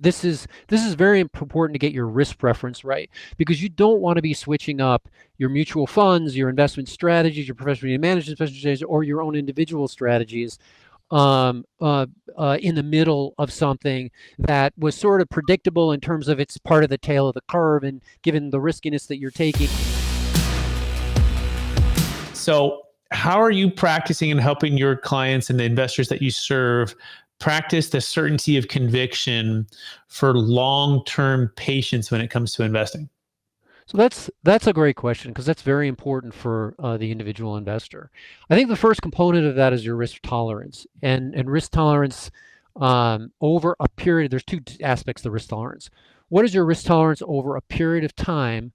This is very important to get your risk preference right, because you don't want to be switching up your mutual funds, your investment strategies, your professional management strategies, or your own individual strategies in the middle of something that was sort of predictable in terms of it's part of the tail of the curve, and given the riskiness that you're taking. So how are you practicing and helping your clients and the investors that you serve practice the certainty of conviction for long-term patience when it comes to investing? So that's a great question, because that's very important for the individual investor. I think the first component of that is your risk tolerance, and risk tolerance over a period. There's two aspects to risk tolerance. What is your risk tolerance over a period of time,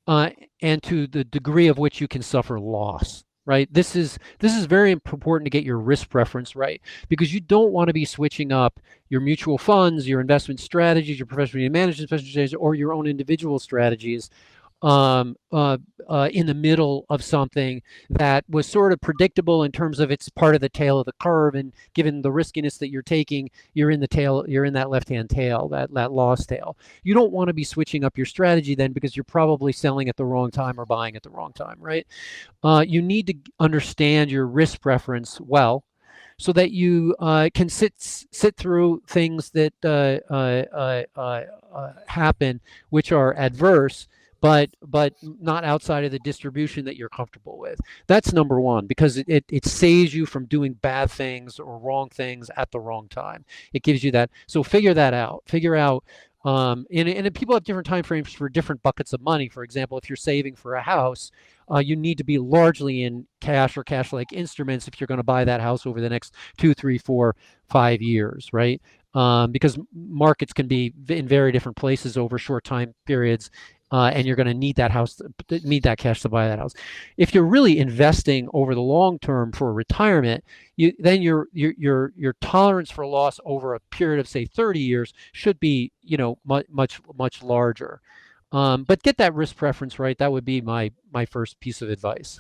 and to the degree of which you can suffer loss? Right. This is very important to get your risk preference right, because you don't want to be switching up your mutual funds, your investment strategies, your professional management strategies, or your own individual strategies in the middle of something that was sort of predictable in terms of it's part of the tail of the curve, and given the riskiness that you're taking, you're in that left-hand tail, that loss tail. You don't want to be switching up your strategy then, because you're probably selling at the wrong time or buying at the wrong time, right? You need to understand your risk preference well, so that you can sit through things that happen which are adverse, but not outside of the distribution that you're comfortable with. That's number one, because it saves you from doing bad things or wrong things at the wrong time. It gives you that. So figure that out. Figure out. And people have different time frames for different buckets of money. For example, if you're saving for a house, you need to be largely in cash or cash-like instruments if you're going to buy that house over the next 2, 3, 4, 5 years, right? Because markets can be in very different places over short time periods, and you're going to need that cash to buy that house. If you're really investing over the long term for retirement, then your tolerance for loss over a period of, say, 30 years should be, much larger. But get that risk preference right. That would be my first piece of advice.